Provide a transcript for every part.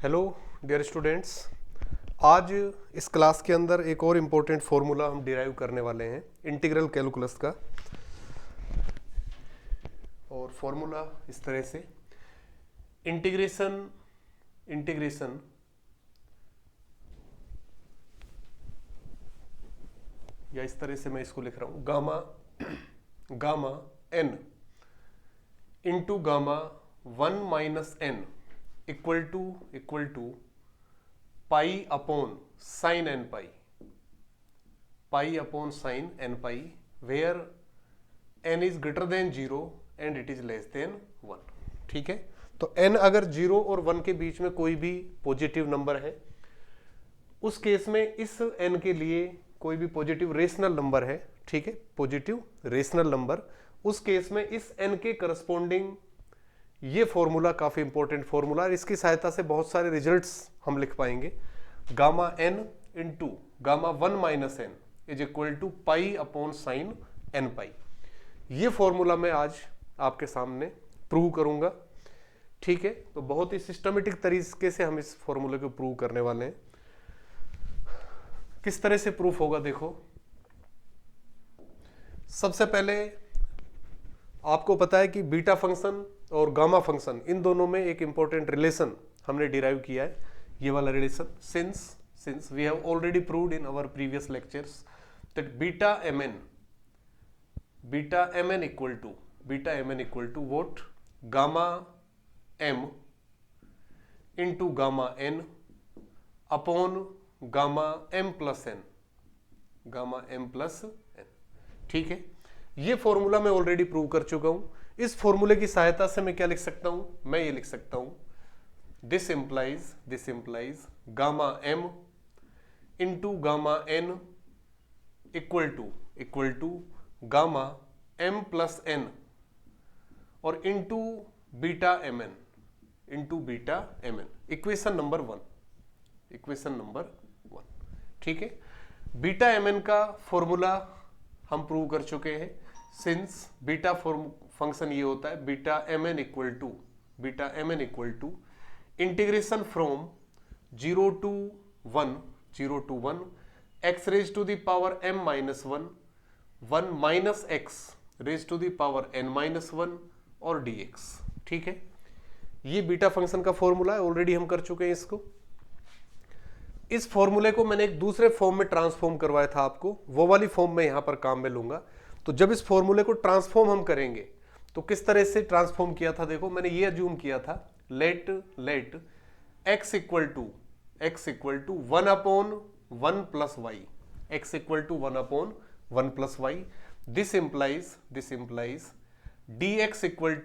Hello dear students. आज इस class के अंदर एक और इम्पोर्टेंट फॉर्मूला हम डिराइव करने वाले हैं इंटीग्रल कैलकुलस का। और फॉर्मूला इस तरह से इंटीग्रेशन इंटीग्रेशन या इस तरह से मैं इसको लिख रहा हूँ gamma gamma n into gamma 1 minus n equal to pi upon sine n pi upon sine n pi where n is greater than 0 and it is less than 1। ठीक है, तो एन अगर 0 और 1 के बीच में कोई भी पॉजिटिव नंबर है, उस केस में इस एन के लिए कोई भी पॉजिटिव रेशनल नंबर है, ठीक है, पॉजिटिव रेशनल नंबर, उस केस में इस एन के करस्पॉन्डिंग ये फॉर्मूला काफी इंपॉर्टेंट फॉर्मूला है। इसकी सहायता से बहुत सारे रिजल्ट्स हम लिख पाएंगे। Gamma n into gamma 1 minus n is equal to pi upon sine n pi. ये फॉर्मूला मैं आज आपके सामने प्रूव करूंगा। ठीक है, तो बहुत ही सिस्टमेटिक तरीके से हम इस फॉर्मूले को प्रूव करने वाले हैं। किस तरह से प्रूफ होगा देखो। सबसे पहले आपको पता है कि बीटा फंक्शन और गामा फंक्शन इन दोनों में एक इंपॉर्टेंट रिलेशन हमने डिराइव किया है, ये वाला relation. Since we have already proved in our previous lectures that beta mn equal to what, gamma m into gamma n upon gamma m plus n। ठीक है, ये फॉर्मूला मैं ऑलरेडी प्रूव कर चुका हूं। इस फॉर्मूले की सहायता से मैं क्या लिख सकता हूं, मैं ये लिख सकता हूं this implies gamma m into gamma n equal to gamma m plus n और into beta mn equation number one. ठीक है, बीटा mn का फॉर्मूला हम प्रूव कर चुके हैं। सिंस बीटा फंक्शन ये होता है beta mn equal to integration from 0 to 1 x raise to the power m minus 1 minus x raise to the power n minus 1 और dx। ठीक है, ये बीटा फंक्शन का फॉर्मूला है, ऑलरेडी हम कर चुके हैं इसको। इस फॉर्मूले को मैंने एक दूसरे फॉर्म में ट्रांसफॉर्म करवाया था आपको, वो वाली फॉर्म में यहां पर काम में लूंगा। तो जब इस फॉर्मूले को ट्रांसफॉर्म हम करेंगे तो किस तरह से ट्रांसफॉर्म किया था देखो। मैंने ये अज्यूम किया था let x equal to 1 upon 1 plus y, x equal to 1 upon 1 plus y. This implies dx equal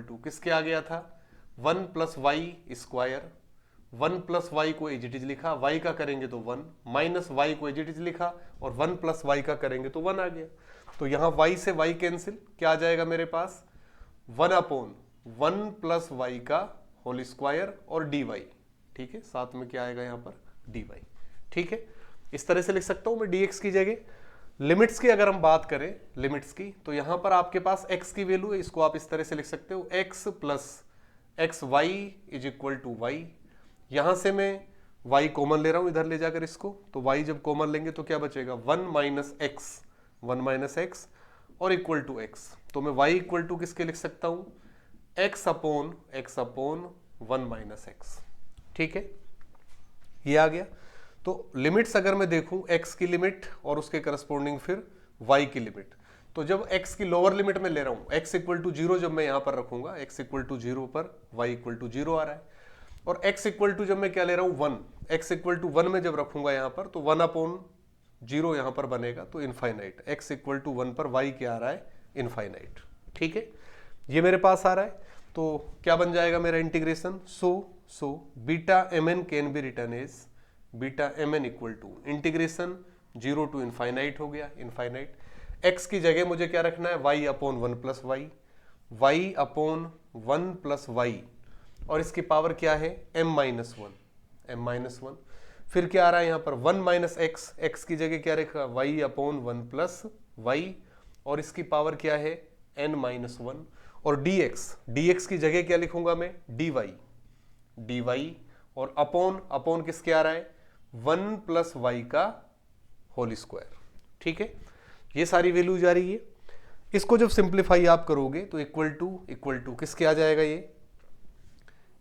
to किसके आ गया था, 1 plus y square. 1 plus y को एज इट इज लिखा, y का करेंगे तो 1, माइनस वाई को एज इट इज लिखा और 1 प्लस वाई का करेंगे तो 1 आ गया। तो यहां y से y कैंसिल, क्या आ जाएगा मेरे पास, 1 अपॉन 1 प्लस वाई का होल स्क्वायर और dy। ठीक है, साथ में क्या आएगा यहां पर dy। ठीक है, इस तरह से लिख सकता हूं मैं dx की जगह। लिमिट्स की अगर हम बात करें लिमिट्स की, तो यहां पर आपके पास x की वैल्यू है, इसको आप इस तरह से लिख सकते हो x plus x y is equal to y. यहां से मैं y कॉमन ले रहा हूं इधर ले जाकर इसको, तो y जब कॉमन लेंगे तो क्या बचेगा, 1 माइनस एक्स और इक्वल टू x। तो मैं y इक्वल टू किसके लिख सकता हूं, x अपॉन 1 माइनस एक्स। ठीक है, ये आ गया। तो लिमिट्स अगर मैं देखूं x की लिमिट और उसके करस्पॉन्डिंग फिर y की लिमिट, तो जब x की लोअर लिमिट में ले रहा हूं, x इक्वल टू 0 जब मैं यहां पर रखूंगा, x इक्वल टू 0 पर y इक्वल टू 0 आ रहा है। और x इक्वल टू जब मैं क्या ले रहा हूं 1, x इक्वल टू 1 में जब रखूंगा यहां पर, तो 1 अपॉन 0 यहां पर बनेगा तो इनफाइनाइट। x इक्वल टू 1 पर y क्या आ रहा है, इनफाइनाइट। ठीक है, ये मेरे पास आ रहा है। तो क्या बन जाएगा मेरा integration, so beta mn can be return as beta mn equal to integration 0 to infinite हो गया, इनफाइनाइट। x की जगह मुझे क्या रखना है, y upon 1 plus y, y upon 1 plus y और इसकी पावर क्या है, m माइनस वन। फिर क्या आ रहा है यहां पर 1 माइनस एक्स, एक्स की जगह क्या रखा, y अपॉन 1 प्लस वाई और इसकी पावर क्या है, n माइनस 1। और dx की जगह क्या लिखूंगा मैं, dy डी वाई, और अपॉन अपॉन किसके आ रहा है 1 प्लस वाई का होल स्क्वायर। ठीक है, ये सारी वैल्यू जा रही है। इसको जब सिंप्लीफाई आप करोगे तो इक्वल टू किसके आ जाएगा, ये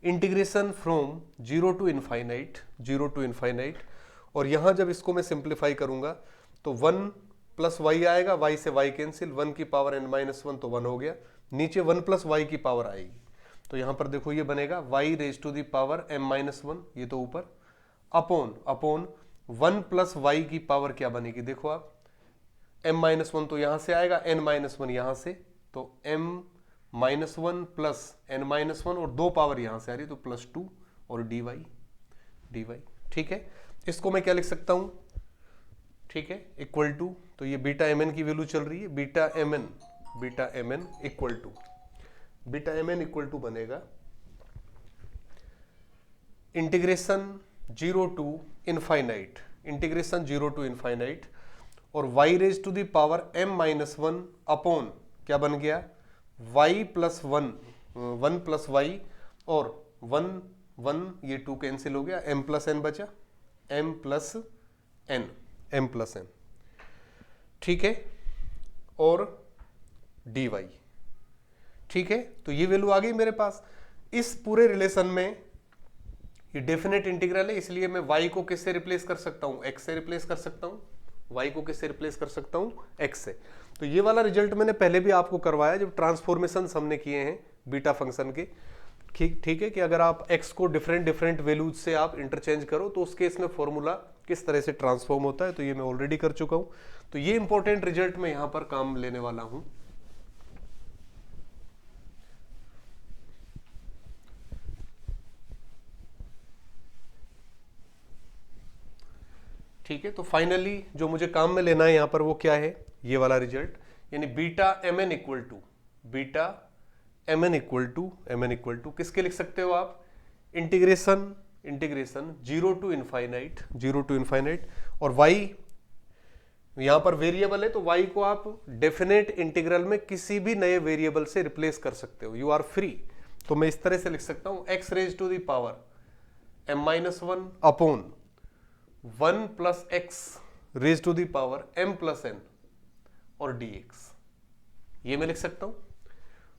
integration from zero to infinite, और यहां जब इसको मैं सिंप्लीफाई करूंगा तो 1 प्लस वाई आएगा, वाई से वाई कैंसिल, 1 की पावर n माइनस 1 तो 1 हो गया, नीचे 1 प्लस वाई की पावर आएगी, तो यहां पर देखो ये बनेगा y raise to the power m minus 1, ये तो ऊपर, अपॉन 1 प्लस वाई की पावर क्या बनेगी, देखो आप m माइनस 1 तो यहां से आएगा, n माइनस 1 यहां से, तो m minus 1 plus n minus 1 और 2 पावर यहां से आ रही है तो प्लस 2 और dy। ठीक है, इसको मैं क्या लिख सकता हूं, ठीक है, इक्वल टू, तो ये बीटा mn की वैल्यू चल रही है, बीटा mn इक्वल टू बनेगा इंटीग्रेशन जीरो टू इनफाइनाइट और y raise to the power m minus 1 upon क्या बन गया y प्लस 1 प्लस वाई, और 1 ये 2 कैंसिल हो गया, m प्लस n बचा, m प्लस n, ठीक है, और dy। ठीक है, तो ये वैल्यू आ गई मेरे पास। इस पूरे रिलेशन में ये डेफिनेट इंटीग्रल है, इसलिए मैं y को किससे रिप्लेस कर सकता हूं, x से रिप्लेस कर सकता हूं, y को किससे रिप्लेस कर सकता हूं, x से। तो ये वाला रिजल्ट मैंने पहले भी आपको करवाया जब ट्रांसफॉर्मेशन हमने किए हैं बीटा फंक्शन के। ठीक है, कि अगर आप x को डिफरेंट वैल्यूज से आप इंटरचेंज करो तो उस केस में फॉर्मूला किस तरह से ट्रांसफॉर्म होता है, तो ये मैं ऑलरेडी कर चुका हूं। तो ये इंपॉर्टेंट रिजल्ट मैं यहां पर काम लेने वाला हूं। ठीक है, तो फाइनली जो मुझे काम में लेना है यहां पर वो क्या है, ये वाला रिजल्ट, यानी बीटा mn इक्वल टू किसके लिख सकते हो आप, इंटीग्रेशन जीरो टू इनफाइनाइट, और y यहां पर वेरिएबल है तो y को आप डेफिनेट इंटीग्रल में किसी भी नए वेरिएबल से रिप्लेस कर सकते हो, यू आर फ्री। तो मैं इस तरह से लिख सकता हूं x raise to the power m minus 1 upon 1 plus x raise to the power m plus n और dx, ये मैं लिख सकता हूं।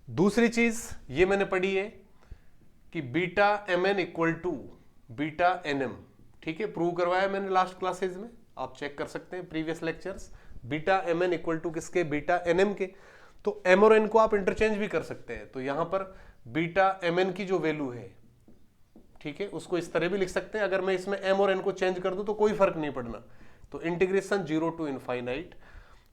दूसरी चीज ये मैंने पढ़ी है कि beta mn equal to beta nm, ठीक है, प्रूव करवाया मैंने लास्ट क्लासेज में, आप चेक कर सकते हैं previous lectures. Beta mn equal to किसके, बीटा nm के, तो m और n को आप इंटरचेंज भी कर सकते हैं। तो यहां पर बीटा mn की जो वैल्यू है, ठीक है, उसको इस तरह भी लिख सकते हैं, अगर मैं इसमें m और n को चेंज कर दूं तो कोई फर्क नहीं पड़ना। तो इंटीग्रेशन जीरो टू इनफाइनाइट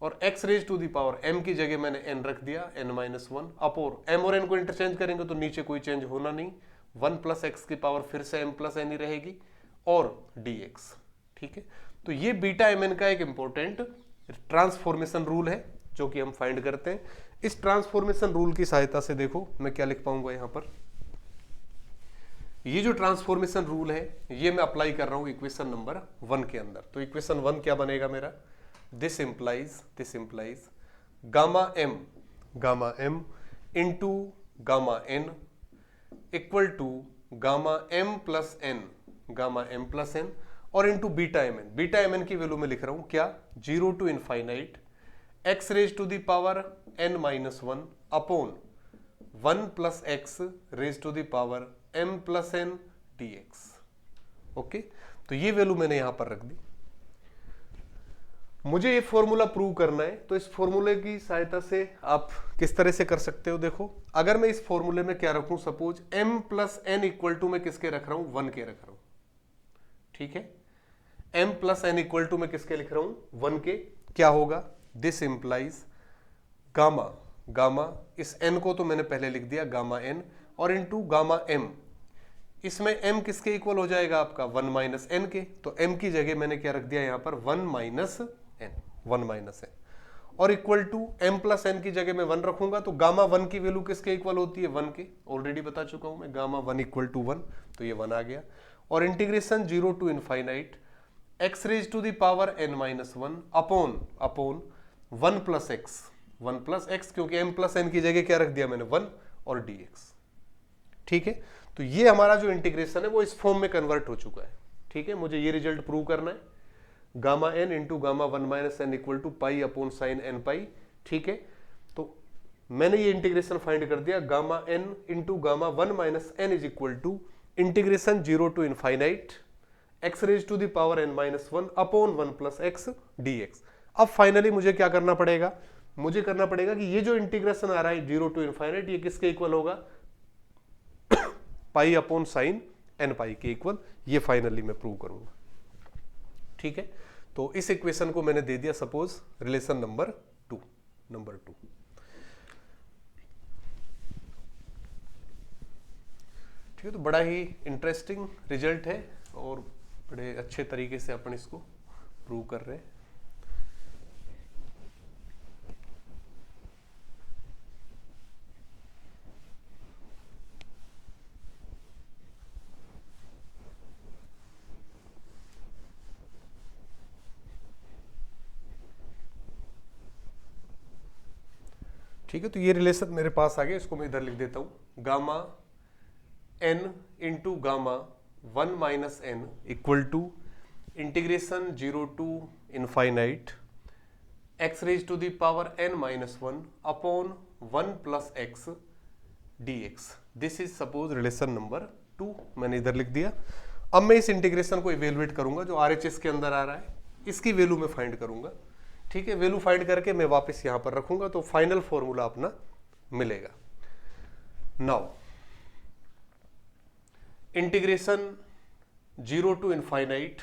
और x raise to the power m की जगह मैंने n रख दिया, n माइनस 1 अपॉन m और n को इंटरचेंज करेंगे तो नीचे कोई चेंज होना नहीं, 1 प्लस एक्स की पावर फिर से m प्लस n ही रहेगी और dx। ठीक है, तो ये बीटा mn का एक इंपॉर्टेंट ट्रांसफॉर्मेशन रूल है जो कि हम फाइंड करते हैं। इस ट्रांसफॉर्मेशन रूल की सहायता से देखो मैं क्या लिख पाऊंगा यहां पर, ये जो ट्रांसफॉर्मेशन रूल है ये मैं अप्लाई कर रहा हूं इक्वेशन नंबर 1 के अंदर। तो इक्वेशन 1 क्या बनेगा मेरा, this implies gamma m into gamma n equal to gamma m plus n और इंटू बीटा mn की वैल्यू में लिख रहा हूं क्या, zero to infinite x raise to the power n minus 1 upon 1 plus x raise to the power m plus n dx। Okay, तो ये value मैंने यहां पर रख दी। मुझे ये फॉर्मूला प्रूव करना है, तो इस फॉर्मूले की सहायता से आप किस तरह से कर सकते हो। देखो, अगर मैं इस फॉर्मूले में क्या रखूं, suppose m plus n equal to मैं किसके रख रहा हूं, 1 के रख रहा हूं। ठीक है, m plus n equal to मैं किसके लिख रहा हूं, 1 के। क्या होगा, दिस इंप्लाइज गामा इस n को तो मैंने पहले लिख दिया गामा n और इंटू गामा m, इसमें m किसके इक्वल हो जाएगा आपका 1 माइनस n के, तो m की जगह मैंने क्या रख दिया यहां पर 1 माइनस n और equal to m plus n की जगह मैं 1 रखूंगा, तो गामा 1 की वैल्यू किसके इक्वल होती है, 1 के, ऑलरेडी बता चुका हूं मैं, गामा 1 इक्वल टू 1, तो ये 1 आ गया। और integration zero to infinite x raise to the power n minus 1 upon 1 plus x क्योंकि m प्लस n की जगह क्या रख दिया मैंने 1 और dx। ठीक है, तो ये हमारा जो इंटीग्रेशन है वो इस फॉर्म में कन्वर्ट हो चुका है। ठीक है, मुझे ये रिजल्ट प्रूव करना है, gamma n into gamma 1 minus n equal to pi upon sine n pi. ठीक है, तो मैंने ये इंटीग्रेशन फाइंड कर दिया, gamma n into gamma 1 minus n is equal to integration 0 to infinite x raise to the power n minus 1 upon 1 plus x dx। अब finally मुझे क्या करना पड़ेगा, मुझे करना पड़ेगा कि ये जो इंटीग्रेशन आ रहा है 0 टू इनफाइनाइट, ये किसके इक्वल होगा, पाई अपॉन साइन एन पाई के इक्वल। ये फाइनली मैं प्रूव करूंगा। ठीक है, तो इस इक्वेशन को मैंने दे दिया सपोज रिलेशन नंबर 2। ठीक है, तो बड़ा ही इंटरेस्टिंग रिजल्ट है और बड़े अच्छे तरीके से अपन इसको प्रूव कर रहे हैं। ठीक है, तो ये रिलेशन मेरे पास आ गया, इसको मैं इधर लिख देता हूं, gamma n into gamma 1 minus n equal to integration 0 to infinite x raise to the power n minus 1 upon 1 plus x dx। This is suppose relation number 2, मैंने इधर लिख दिया। अब मैं इस इंटीग्रेशन को इवेलुएट करूंगा, जो RHS के अंदर आ रहा है इसकी वैल्यू मैं फाइंड करूंगा। ठीक है, वैल्यू फाइंड करके मैं वापस यहां पर रखूंगा, तो फाइनल फॉर्मूला अपना मिलेगा। Now integration 0 to infinite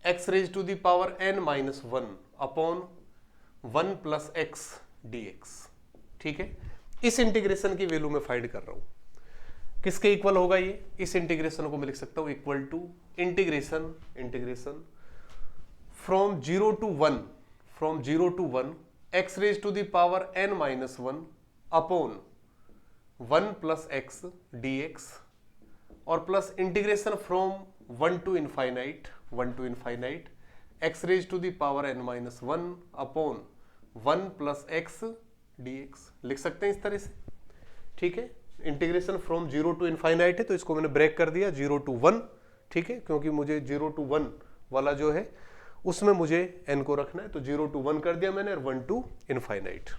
x raise to the power n minus 1 upon 1 plus x dx। ठीक है, इस इंटीग्रेशन की वैल्यू मैं फाइंड कर रहा हूं, किसके इक्वल होगा ये, इस इंटीग्रेशन को मैं लिख सकता हूं equal to integration from 0 to 1 x raise to the power n minus 1 upon 1 plus x dx और plus integration from 1 to infinite x raise to the power n minus 1 upon 1 plus x dx। लिख सकते हैं इस तरह से। ठीक है, integration from 0 to infinite है, तो इसको मैंने ब्रेक कर दिया 0 टू 1। ठीक है, क्योंकि मुझे 0 टू 1 वाला जो है उसमें मुझे n को रखना है, तो 0 टू 1 कर दिया मैंने और 1 टू इनफाइनाइट।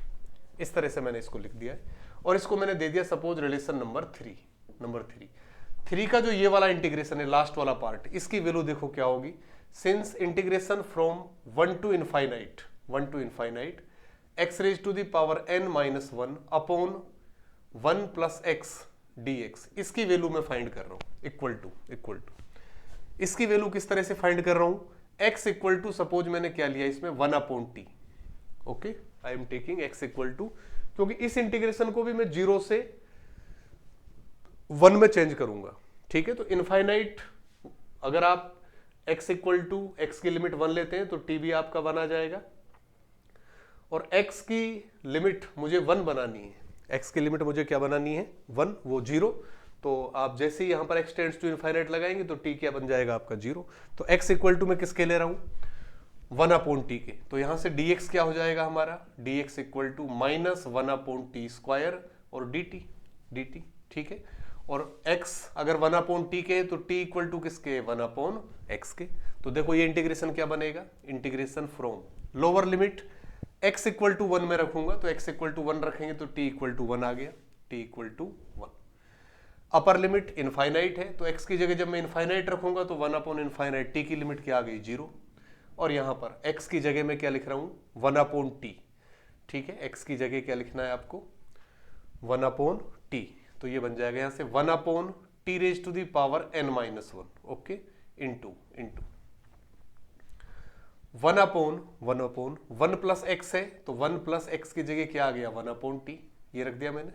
इस तरह से मैंने इसको लिख दिया है और इसको मैंने दे दिया सपोज रिलेशन नंबर 3 का जो ये वाला इंटीग्रेशन है, लास्ट वाला पार्ट, इसकी वैल्यू देखो क्या होगी, since integration from 1 to infinite x raise to the power n minus 1 upon 1 plus x dx। इसकी वैल्यू मैं फाइंड कर रहा हूं इक्वल टू इसकी वैल्यू किस तरह से फाइंड कर रहा हूं, x इक्वल टू सपोज मैंने क्या लिया इसमें 1 upon t. Okay, I am taking x equal to, क्योंकि इस इंटीग्रेशन को भी मैं 0 से 1 में चेंज करूंगा। ठीक है, तो इनफाइनाइट अगर आप x इक्वल टू x की लिमिट 1 लेते हैं तो t भी आपका 1 आ जाएगा, और x की लिमिट मुझे 1 बनानी है, x की लिमिट मुझे क्या बनानी है 1, वो 0। तो आप जैसे ही यहां पर x टेंड्स टू इनफाइनाइट लगाएंगे तो t क्या बन जाएगा आपका 0। तो x इक्वल टू मैं किसके ले रहा हूं 1 अपॉन टी के, तो यहां से dx क्या हो जाएगा हमारा, dx equal to minus 1 upon t square और dt। ठीक है, और x अगर 1 अपॉन टी के तो t इक्वल टू किसके 1 अपॉन x के। तो देखो ये इंटीग्रेशन क्या बनेगा, integration from lower limit x equal to 1 में रखूंगा, तो x इक्वल टू 1 रखेंगे तो t इक्वल टू 1 आ गया, t equal to 1। Upper limit infinite है, तो x की जगह जब मैं इनफाइनाइट रखूंगा तो 1 अपॉन इनफाइनाइट, t की लिमिट क्या आ गई 0, और यहां पर x की जगह मैं क्या लिख रहा हूं 1 अपॉन t। ठीक है, x की जगह क्या लिखना है आपको 1 अपॉन t, तो ये बन जाएगा यहां से 1 upon t raise to the power n minus 1। Okay, into 1 upon 1 plus x है, तो 1 प्लस एक्स की जगह क्या आ गया 1 अपॉन टी, ये रख दिया मैंने,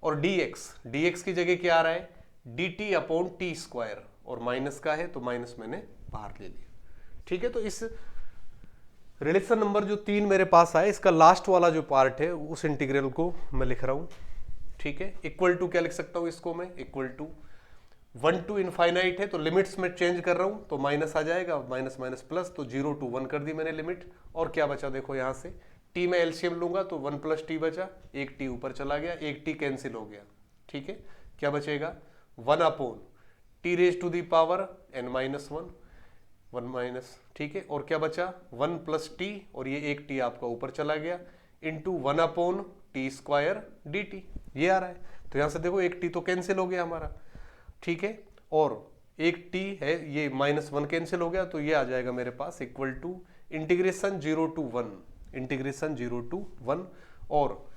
और dx की जगह क्या आ रहा है dt अपॉन टी स्क्वायर, और माइनस का है तो माइनस मैंने बाहर ले लिया। ठीक है, तो इस रिलेशन नंबर जो 3 मेरे पास आया, इसका लास्ट वाला जो पार्ट है उस इंटीग्रल को मैं लिख रहा हूं। ठीक है, इक्वल टू क्या लिख सकता हूं इसको मैं, इक्वल टू 1 टू इनफाइनाइट है तो लिमिट्स में चेंज कर रहा हूं तो माइनस आ जाएगा, माइनस माइनस प्लस, तो 0 टू 1 कर दी मैंने लिमिट, और क्या बचा देखो यहां से t में एलसीएम लूंगा तो 1 प्लस टी बचा, एक t ऊपर चला गया, एक t कैंसिल हो गया। ठीक है, क्या बचेगा 1 upon t raise to the power n minus 1 minus, ठीक है, और क्या बचा 1 प्लस टी, और ये एक टी आपका ऊपर चला गया, into 1 upon t square D T, ये आ रहा है। तो यहां से देखो एक टी तो कैंसिल हो गया हमारा, ठीक है, और एक टी है, ये -1 कैंसिल हो गया, तो ये आ जाएगा मेरे पास equal to integration 0 to 1, integration 0 to 1, और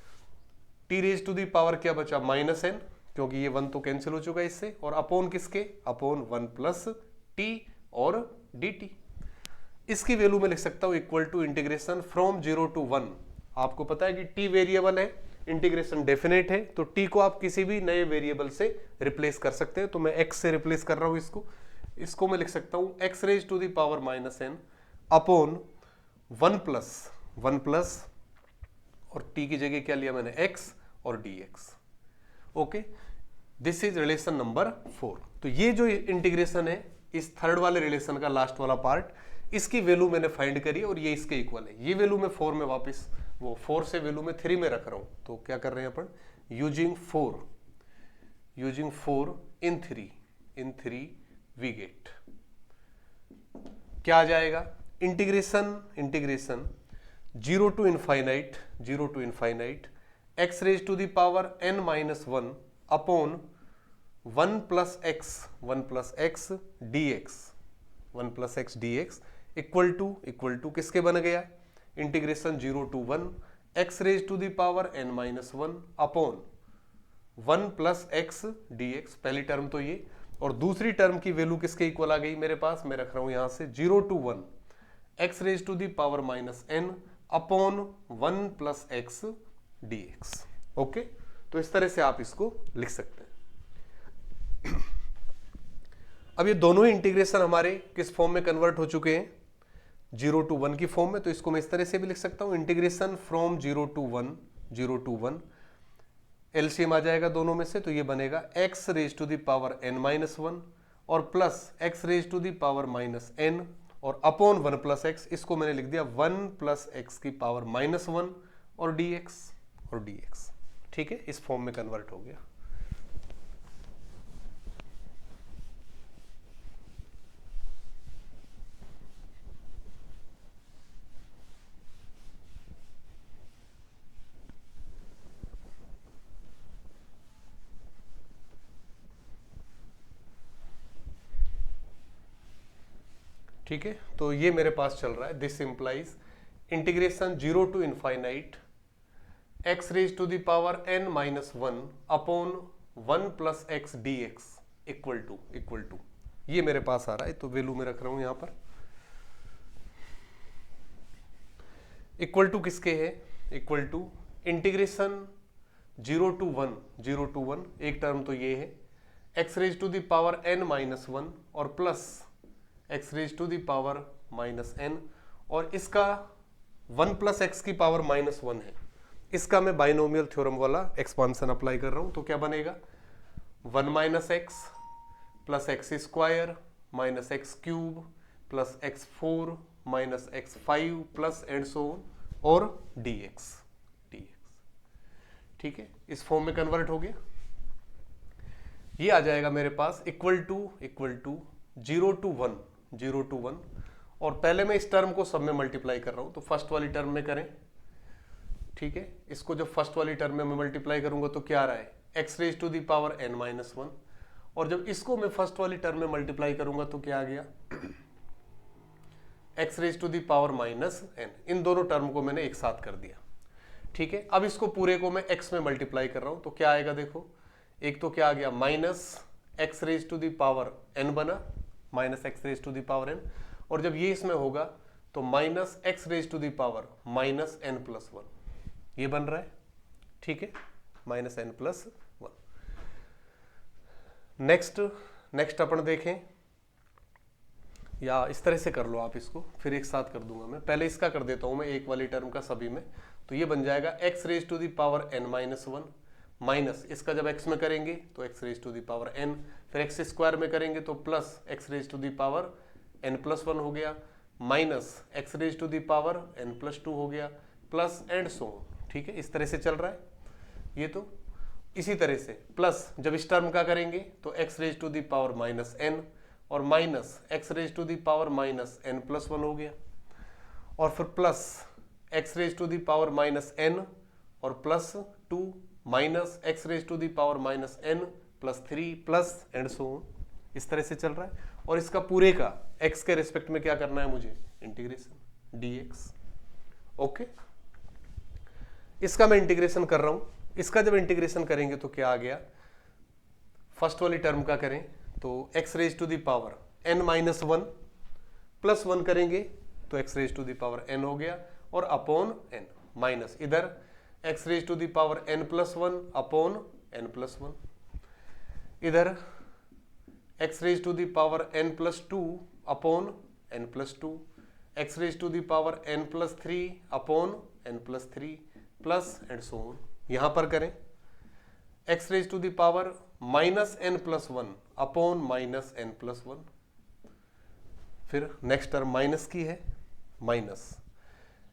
t raise to the power क्या बचा -n, क्योंकि ये 1 तो कैंसिल हो चुका है इससे, और अपॉन किसके, अपॉन 1 प्लस टी और डी टी। इसकी वैल्यू में लिख सकता हूं equal to integration from 0 to 1। आपको पता है कि टी वेरिएबल है, इंटीग्रेशन डेफिनेट है, तो टी को आप किसी भी नए वेरिएबल से रिप्लेस कर सकते हैं। तो मैं x से रिप्लेस कर रहा हूं इसको मैं लिख सकता हूं x raise to the power -n upon 1 plus और t की जगह क्या लिया मैंने x और dx। Okay, this is relation number 4। तो ये जो इंटीग्रेशन है, इस थर्ड वाले रिलेशन का लास्ट वाला पार्ट, इसकी वैल्यू मैंने फाइंड करी और ये इसके इक्वल है। ये वैल्यू मैं 4 में वापस, वो 4 से वैल्यू में 3 में रख रहा हूं। तो क्या कर रहे हैं अपन, यूजिंग 4 इन 3 वी गेट क्या आ जाएगा, integration 0 to infinite x raise to the power n minus 1 upon 1 plus x dx equal to किसके बन गया, integration 0 to 1 x raise to the power n minus 1 upon 1 plus x dx, पहली term तो ये, और दूसरी टर्म की value किसके इक्वल आ गई मेरे पास, मैं रख रहा हूं यहां से 0 to 1 x raise to the power -n upon 1 plus x dx। Okay, तो इस तरह से आप इसको लिख सकते हैं। अब ये दोनों ही इंटीग्रेशन हमारे किस फॉर्म में कन्वर्ट हो चुके हैं, 0 टू 1 की फॉर्म में। तो इसको मैं इस तरह से भी लिख सकता हूं, इंटीग्रेशन फ्रॉम 0 टू 1 एलसीएम आ जाएगा दोनों में से, तो ये बनेगा x raise to the power n minus 1 और plus x raise to the power -n और अपॉन 1 प्लस एक्स, इसको मैंने लिख दिया 1 प्लस एक्स की पावर -1 और dx, ठीक है, इस फॉर्म में कन्वर्ट हो गया। ठीक है, तो ये मेरे पास चल रहा है, this implies integration 0 to infinite x raise to the power n minus 1 upon 1 plus x dx equal to ये मेरे पास आ रहा है। तो वैल्यू में रख रहा हूं यहां पर, इक्वल टू किसके है, इक्वल टू इंटीग्रेशन 0 टू 1 एक टर्म तो ये है, x raise to the power n minus 1 और plus x raise to the power -n, और इसका 1 प्लस एक्स की पावर -1 है, इसका मैं बाइनोमियल थ्योरम वाला एक्सपांशन अप्लाई कर रहा हूं। तो क्या बनेगा 1 minus x plus x square minus x cube plus x4 minus x5 plus and सो और dx, ठीक है, इस फॉर्म में कन्वर्ट हो गया। ये आ जाएगा मेरे पास इक्वल टू 0 टू 1 और पहले मैं इस टर्म को सब में मल्टीप्लाई कर रहा हूं, तो फर्स्ट वाली टर्म में करें, ठीक है, इसको जब फर्स्ट वाली टर्म में मैं मल्टीप्लाई करूंगा तो क्या आ रहा है, x raise to the power n minus 1, और जब इसको मैं फर्स्ट वाली टर्म में मल्टीप्लाई करूंगा तो क्या आ गया, x raise to the power -n। इन दोनों टर्म को मैंने एक साथ कर दिया, ठीक है। अब इसको पूरे को मैं x में मल्टीप्लाई कर रहा हूं, तो क्या आएगा देखो, एक तो क्या आ गया minus x raise to the power n बना, minus x raise to the power n, और जब ये इसमें होगा तो minus x raise to the power -n+1 ये बन रहा है, ठीक है, -n+1। नेक्स्ट अपन देखें, या इस तरह से कर लो आप इसको, फिर एक साथ कर दूंगा मैं, पहले इसका कर देता हूं मैं एक वाली टर्म का सभी में। तो ये बन जाएगा x raise to the power n-1 minus इसका जब x में करेंगे तो x raise to the power n, फिर x स्क्वायर में करेंगे तो plus x raise to the power n+1 हो गया, minus x raise to the power n+2 हो गया, प्लस एंड सो, ठीक है, इस तरह से चल रहा है ये तो। इसी तरह से प्लस जब इस टर्म का करेंगे तो x raise to the power minus n और minus x raise to the power minus n plus 1 हो गया, और फिर plus x raise to the power minus n और plus 2 minus x raise to the power minus n plus 3 plus and so on, इस तरह से चल रहा है। और इसका पूरे का x के रिस्पेक्ट में क्या करना है मुझे, इंटीग्रेशन dx। ओके, इसका मैं इंटीग्रेशन कर रहा हूं। इसका जब इंटीग्रेशन करेंगे तो क्या आ गया, फर्स्ट वाली टर्म का करें तो x raise to the power n minus 1 plus 1 करेंगे तो x raise to the power n हो गया, और अपॉन n माइनस इधर x raise to the power n plus 1 upon n plus 1, इधर x raise to the power n plus 2 upon n plus 2, x raise to the power n plus 3 upon n plus 3 plus and so on. यहां पर करें x raise to the power minus n plus 1 upon minus n plus 1, फिर next term minus की है, minus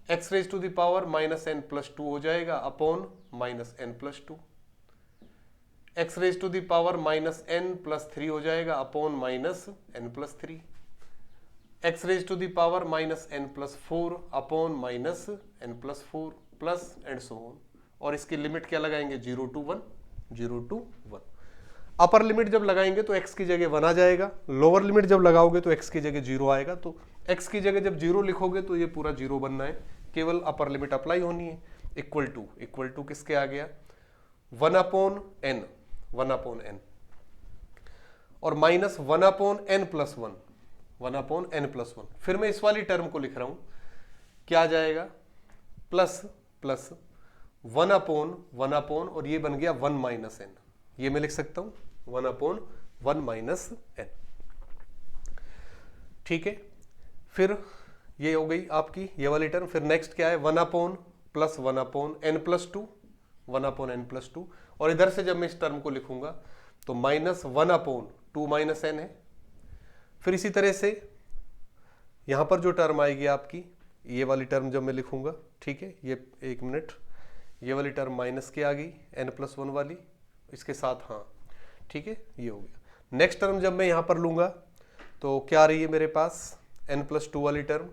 x raise to the power minus n plus 2 हो जाएगा upon minus n plus 2, x raise to the power minus n plus 3 हो जाएगा upon minus n plus 3, x raise to the power minus n plus 4 upon minus n plus 4 plus and so on. और इसकी limit क्या लगाएंगे, 0 to 1, 0 to 1। Upper limit जब लगाएंगे तो x की जगह 1 आ जाएगा, लोअर लिमिट जब लगाओगे तो x की जगह 0 आएगा। तो x की जगह जब 0 लिखोगे तो ये पूरा 0 बनना है, केवल अपर लिमिट अप्लाई होनी है। इक्वल टू किसके आ गया, 1 अपॉन n, 1 अपॉन n, और minus 1 upon n plus 1, 1 upon n plus 1। फिर मैं इस वाली टर्म को लिख रहा हूं, क्या आ जाएगा, प्लस प्लस 1 अपॉन और ये बन गया 1 माइनस n, ये मैं लिख सकता हूं 1 अपॉन 1 माइनस n। ठीक है, फिर ये हो गई आपकी ये वाली टर्म। फिर नेक्स्ट क्या है, 1 upon plus 1 upon n plus 2, 1 upon n plus 2, और इधर से जब मैं इस टर्म को लिखूंगा तो माइनस 1 अपॉन 2 माइनस n है। फिर इसी तरह से यहां पर जो टर्म आएगी आपकी, ये वाली टर्म जब मैं लिखूंगा, ठीक है, ये एक मिनट, ये वाली टर्म माइनस की आ गई n प्लस 1 वाली, इसके साथ, हाँ ठीक है, ये हो गया। नेक्स्ट टर्म जब मैं यहाँ पर लूँगा तो क्या आ रही है मेरे पास, n प्लस 2 वाली टर्म,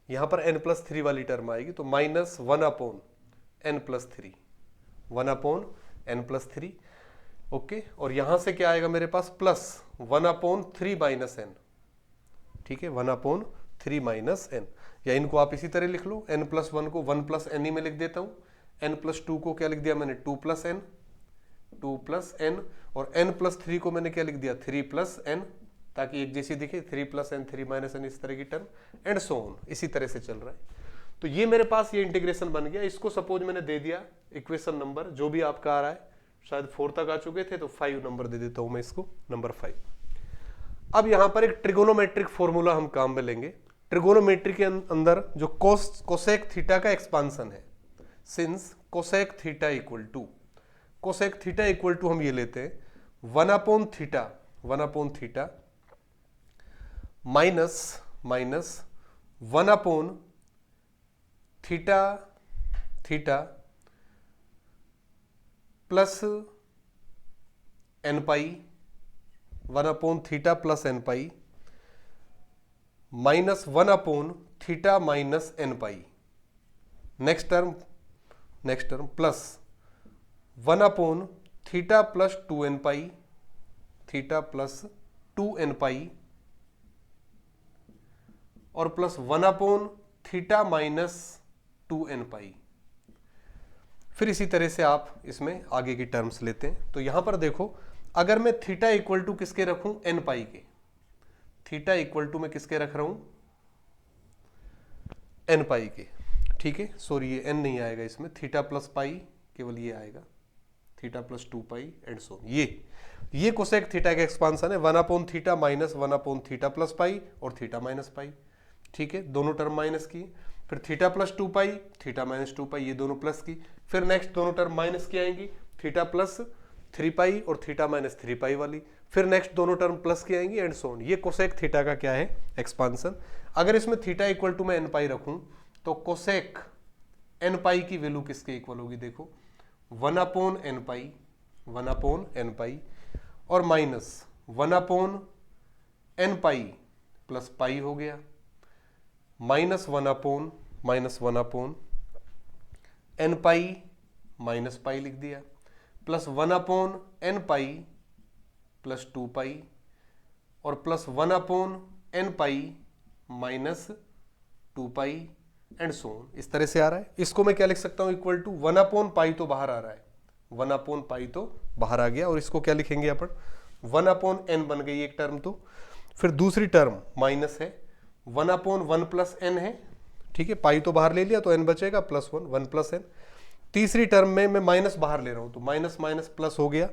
यहाँ पर n प्लस 3 वाली टर्म आएगी, तो minus 1 upon n plus 3, 1 upon n plus 3, okay. और यहाँ से क्या आएगा मेरे पास, प्लस 1 अपॉन 3 माइनस n, ठीक है, 1 अपॉन 3 माइनस n, या इनको आप इसी तरह लिख लो, n प्लस 1 को 1 प्लस n ही में लिख देता हूँ, n प्लस 2 को क्या लिख दिया मैंने, 2 प्लस n, 2 प्लस n, और n प्लस 3 को मैंने क्या लिख दिया, 3 प्लस n, ताकि एक जैसी दिखे, 3 प्लस n, 3 माइनस n, इस तरह की टर्म एंड सो ऑन, इसी तरह से चल रहा है। तो ये मेरे पास ये इंटीग्रेशन बन गया। इसको सपोज मैंने दे दिया इक्वेशन नंबर जो भी आपका आ रहा है, शायद 4 तक आ चुके थे, तो 5 नंबर दे देता हूं मैं इसको, नंबर 5। अब यहां पर एक ट्रिगोनोमेट्रिक फॉर्मूला हम काम में लेंगे। ट्रिगोनोमेट्री के अंदर जो कोसेक थीटा का एक्सपांशन है, since cosec theta equal to हम ये लेते हैं 1 upon theta minus 1 upon theta plus n pi, 1 upon theta plus n pi, minus 1 upon theta minus n pi. Next term plus 1 upon theta plus 2n pi, theta plus 2n pi, और plus 1 upon theta minus 2n pi. फिर इसी तरह से आप इसमें आगे की terms लेते हैं। तो यहां पर देखो, अगर मैं थीटा इक्वल टू किसके रखूं, n पाई के, थीटा इक्वल टू मैं किसके रख रहा हूं, n पाई के, ठीक है, सॉरी ये n नहीं आएगा इसमें, थीटा प्लस पाई, केवल ये आएगा, थीटा प्लस 2 पाई एंड सो। ये कोसेक थीटा का एक्सपांशन है, 1 upon theta minus 1 upon theta plus pi और थीटा माइनस पाई, ठीक है, दोनों टर्म माइनस की। फिर थीटा प्लस 2 पाई, थीटा माइनस 2 पाई, ये दोनों प्लस की। फिर नेक्स्ट दोनों टर्म माइनस की आएंगी, थीटा प्लस 3 पाई और थीटा माइनस 3 पाई वाली। फिर नेक्स्ट दोनों टर्म प्लस की आएंगी एंड सो ऑन। ये कोसेक थीटा का क्या है, एक्सपांशन। अगर इसमें थीटा इक्वल टू मैं n पाई रखूं तो कोसेक n पाई की वैल्यू किसके इक्वल होगी, देखो 1 upon n pi 1 upon n pi और minus 1 upon n pi plus pi हो गया, minus 1 upon n pi minus pi लिख दिया, plus 1 upon n pi plus 2 pi और plus 1 upon n pi minus 2 pi and so on. इस तरह से आ रहा है। इसको मैं क्या लिख सकता हूं, इक्वल टू 1 अपॉन पाई तो बाहर आ रहा है, 1 अपॉन पाई तो बाहर आ गया और इसको क्या लिखेंगे अपन, 1 अपॉन एन बन गई एक टर्म। तो फिर दूसरी टर्म माइनस है, 1 अपॉन 1 प्लस एन है, ठीक है, पाई तो बाहर ले लिया तो एन बचेगा प्लस 1, 1 प्लस एन। तीसरी टर्म में मैं माइनस बाहर ले रहा हूं तो माइनस माइनस प्लस हो गया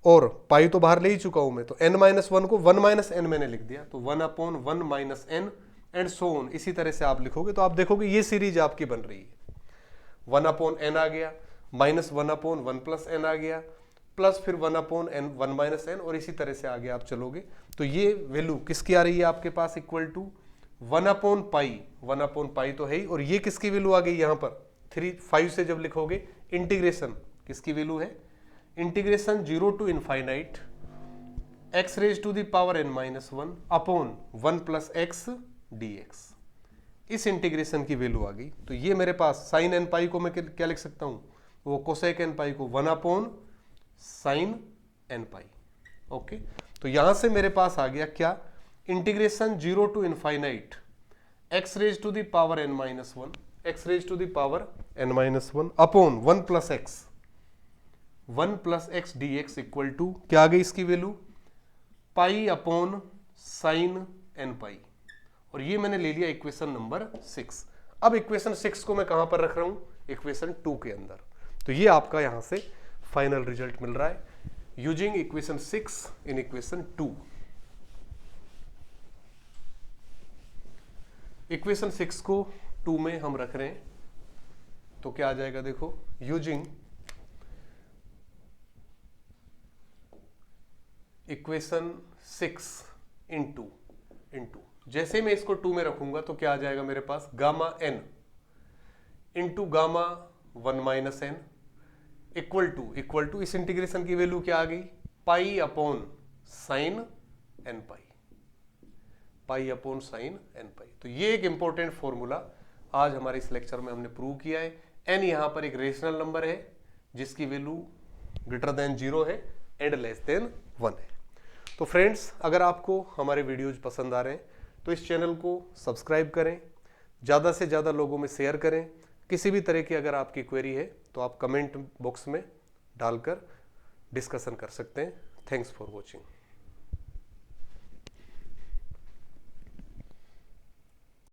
और पाई तो बाहर ले ही चुका हूं मैं, तो n माइनस 1 को 1 माइनस एन मैंने लिख दिया, तो 1 upon 1 minus n and so on. इसी तरह से आप लिखोगे तो आप देखोगे ये सीरीज आपकी बन रही है। 1 अपॉन एन आ गया, माइनस 1 अपॉन 1 प्लस एन आ गया, प्लस फिर 1 अपॉन एन 1 माइनस एन और इसी तरह से आगे आप चलोगे। तो ये वैल्यू किसकी आ रही है आपके पास, equal to 1 upon pi, 1 upon pi तो है ही, और ये किसकी वैल्यू आ गई यहाँ पर 5 से जब लिखोगे इंटीग्रेशन किसकी वैल्यू है, integration 0 to infinite x raise to the power n minus 1 upon 1 plus x dx। इस इंटीग्रेशन की वैल्यू आ गई। तो ये मेरे पास साइन एन पाई को मैं क्या लिख सकता हूं, वो कोसेक एन पाई को 1 upon sine n pi. Okay, तो यहां से मेरे पास आ गया क्या, integration 0 to infinite x raise to the power n minus 1, x raise to the power n minus 1 upon 1 plus x dx equal to क्या आ गई इसकी value, pi upon sine n pi. और ये मैंने ले लिया इक्वेशन नंबर 6। अब इक्वेशन 6 को मैं कहां पर रख रहा हूं, इक्वेशन 2 के अंदर। तो ये आपका यहां से फाइनल रिजल्ट मिल रहा है using equation 6 in equation 2। Equation 6 को 2 में हम रख रहे हैं तो क्या आ जाएगा, देखो, यूजिंग इक्वेशन 6 इन 2 जैसे मैं इसको 2 में रखूंगा तो क्या आ जाएगा मेरे पास, gamma n into gamma 1 minus n equal to इस इंटीग्रेशन की वैल्यू क्या आ गई, pi upon sine n pi, pi upon sine n pi. तो ये एक इंपॉर्टेंट फॉर्मूला आज हमारे इस लेक्चर में हमने प्रूव किया है। एन यहां पर एक रेशनल नंबर है जिसकी वैल्यू ग्रेटर देन 0 है एंड लेस देन 1 है। तो फ्रेंड्स, अगर आपको हमारे वीडियोज पसंद आ रहे हैं तो इस चैनल को सब्सक्राइब करें, ज़्यादा से ज़्यादा लोगों में शेयर करें। किसी भी तरह की अगर आपकी क्वेरी है तो आप कमेंट बॉक्स में डालकर डिस्कशन कर सकते हैं। Thanks for watching.